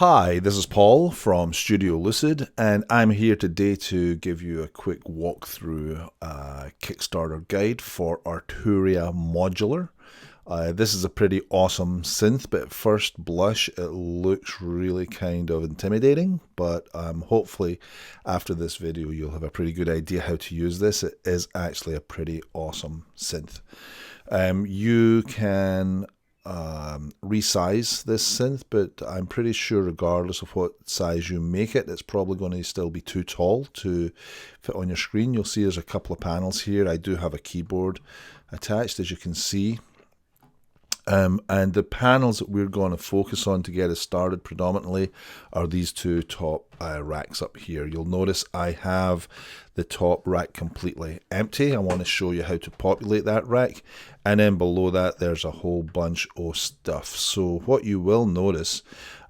Hi, this is Paul from Studio Lucid, and I'm here today to give you a quick walkthrough Kickstarter guide for Arturia Modular. This is a pretty awesome synth, but at first blush it looks really kind of intimidating, but hopefully after this video you'll have a pretty good idea how to use this. It is actually a pretty awesome synth. You can resize this synth, but I'm pretty sure regardless of what size you make it, it's probably going to still be too tall to fit on your screen. You'll see there's a couple of panels here. I do have a keyboard attached, as you can see. And the panels that we're going to focus on to get us started predominantly are these two top racks up here. You'll notice I have the top rack completely empty. I want to show you how to populate that rack, and then below that there's a whole bunch of stuff. So what you will notice,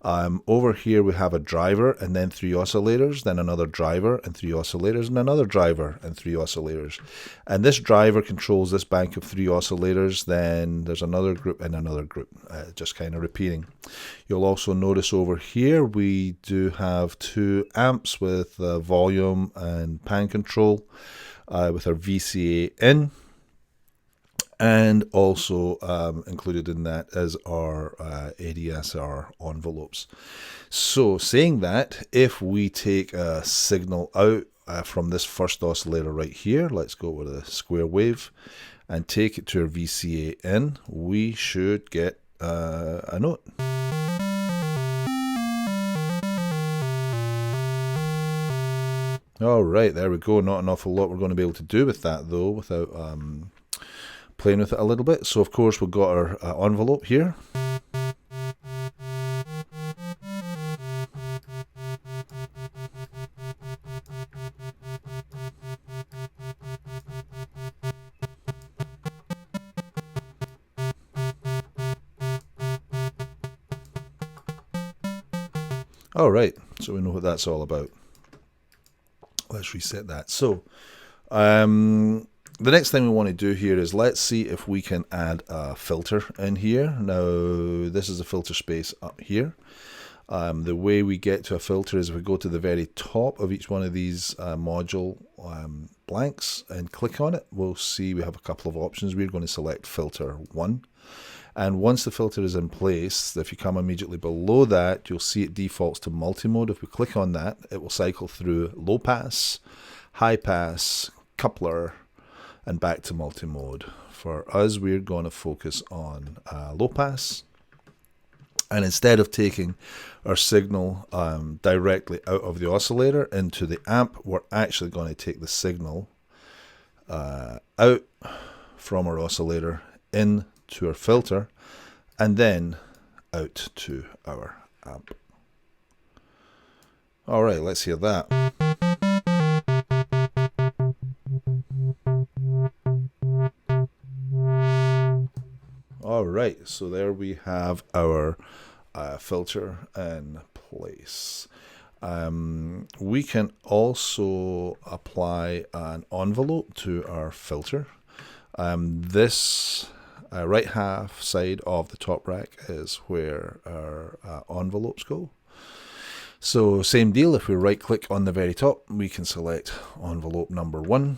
over here we have a driver and then 3 oscillators, then another driver and 3 oscillators, and another driver and 3 oscillators. And this driver controls this bank of 3 oscillators, then there's another group and another group, just kind of repeating. You'll also notice over here we do have 2 amps with volume and pan control with our VCA in. And also included in that is our ADSR envelopes. So saying that, if we take a signal out from this first oscillator right here, let's go with a square wave and take it to our VCA in, we should get a note. All right, there we go. Not an awful lot we're going to be able to do with that though, without playing with it a little bit. So of course we've got our envelope here. All right, so we know what that's all about. Let's reset that. So the next thing we want to do here is let's see if we can add a filter in here. Now this is a filter space up here. The way we get to a filter is if we go to the very top of each one of these module blanks and click on it, we'll see we have a couple of options. We're going to select filter 1. And once the filter is in place, if you come immediately below that, you'll see it defaults to multi-mode. If we click on that, it will cycle through low pass, high pass, coupler, and back to multi-mode. For us, we're going to focus on low pass. And instead of taking our signal directly out of the oscillator into the amp, we're actually going to take the signal out from our oscillator into our filter and then out to our amp. All right, let's hear that. All right, so there we have our filter in place. We can also apply an envelope to our filter. This right half side of the top rack is where our envelopes go. So same deal, if we right click on the very top, we can select envelope number 1.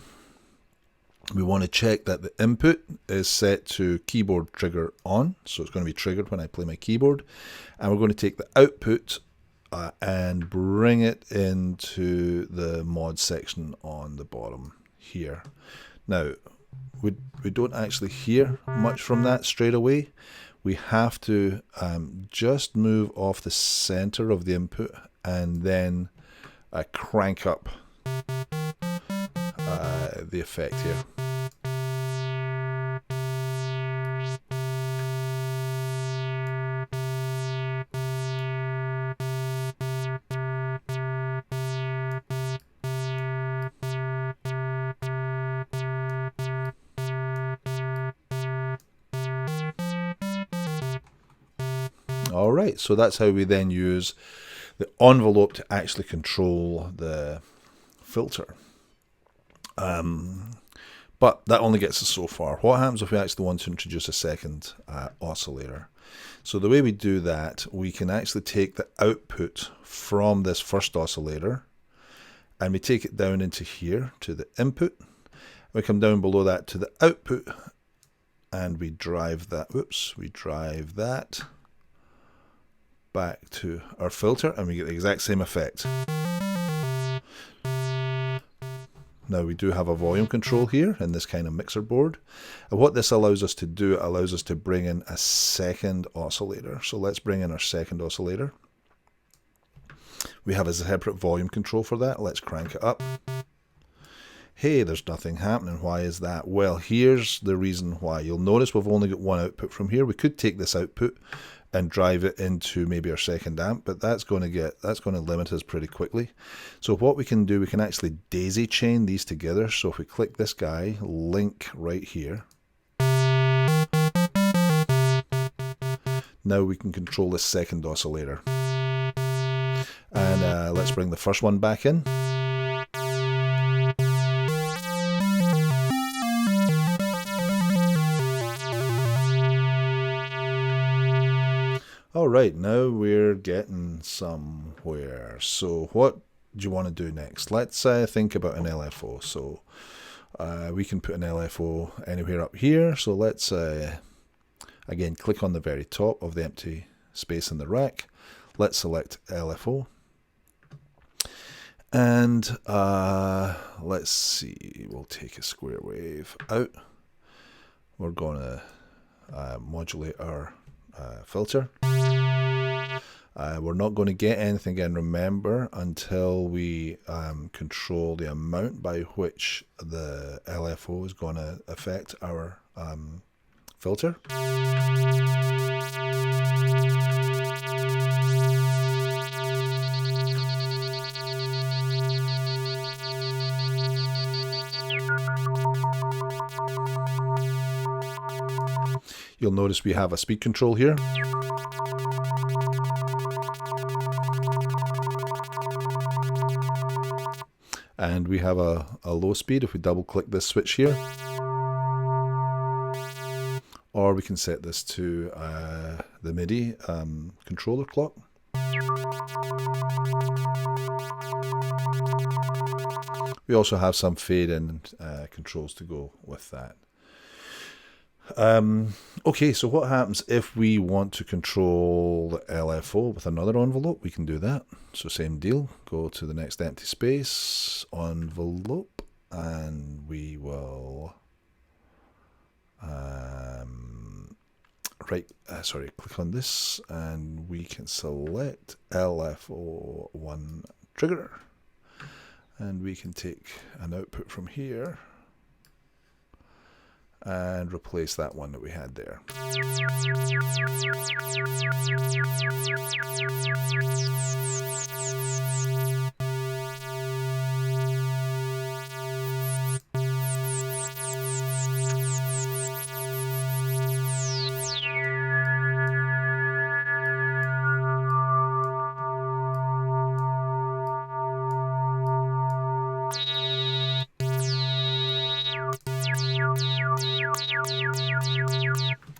We want to check that the input is set to keyboard trigger on, so it's going to be triggered when I play my keyboard. And we're going to take the output and bring it into the mod section on the bottom here. Now, we don't actually hear much from that straight away. We have to just move off the center of the input and then crank up the effect here. All right, so that's how we then use the envelope to actually control the filter. But that only gets us so far. What happens if we actually want to introduce a second oscillator? So the way we do that, we can actually take the output from this first oscillator and we take it down into here to the input. We come down below that to the output and we drive that, we drive that back to our filter and we get the exact same effect. Now we do have a volume control here in this kind of mixer board. And what this allows us to do, it allows us to bring in a second oscillator. So let's bring in our second oscillator. We have a separate volume control for that. Let's crank it up. Hey, there's nothing happening. Why is that? Well, here's the reason why. You'll notice we've only got one output from here. We could take this output and drive it into maybe our second amp, but that's going to limit us pretty quickly. So what we can do, we can actually daisy chain these together. So if we click this guy, link right here, now we can control the second oscillator. And let's bring the first one back in. All right, now we're getting somewhere. So what do you want to do next? Let's think about an LFO. So we can put an LFO anywhere up here. So let's, again, click on the very top of the empty space in the rack. Let's select LFO. And let's see, we'll take a square wave out. We're going to modulate our filter. We're not going to get anything again, remember, until we control the amount by which the LFO is going to affect our filter. You'll notice we have a speed control here. And we have a low speed if we double click this switch here. Or we can set this to the MIDI controller clock. We also have some fade in controls to go with that. Okay, so what happens if we want to control the LFO with another envelope? We can do that. So same deal, go to the next empty space, envelope, and we will click on this and we can select LFO1 trigger and we can take an output from here and replace that one that we had there.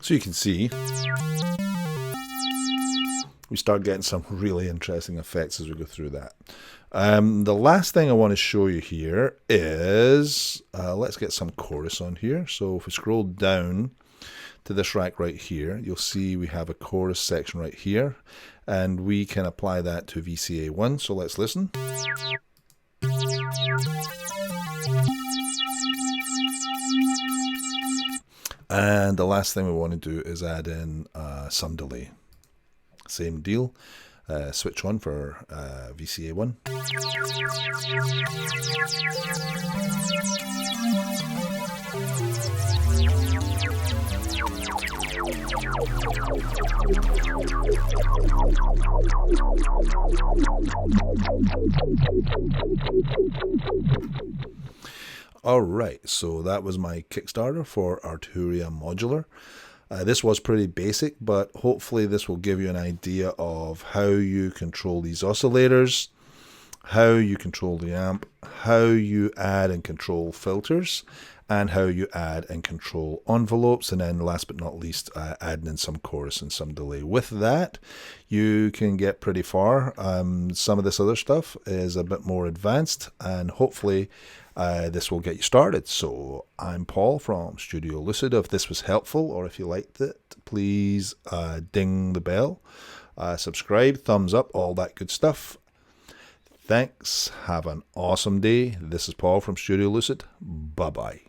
So you can see we start getting some really interesting effects as we go through that. The last thing I want to show you here is, let's get some chorus on here. So if we scroll down to this rack right here, you'll see we have a chorus section right here, and we can apply that to VCA1. So let's listen. And the last thing we want to do is add in some delay. Same deal, switch on for VCA1. Alright, so that was my Kickstarter for Arturia Modular. This was pretty basic, but hopefully this will give you an idea of how you control these oscillators, how you control the amp, how you add and control filters, and how you add and control envelopes, and then last but not least, adding in some chorus and some delay. With that, you can get pretty far. Some of this other stuff is a bit more advanced, and hopefully this will get you started. So I'm Paul from Studio Lucid. If this was helpful, or if you liked it, please ding the bell, subscribe, thumbs up, all that good stuff. Thanks. Have an awesome day. This is Paul from Studio Lucid. Bye-bye.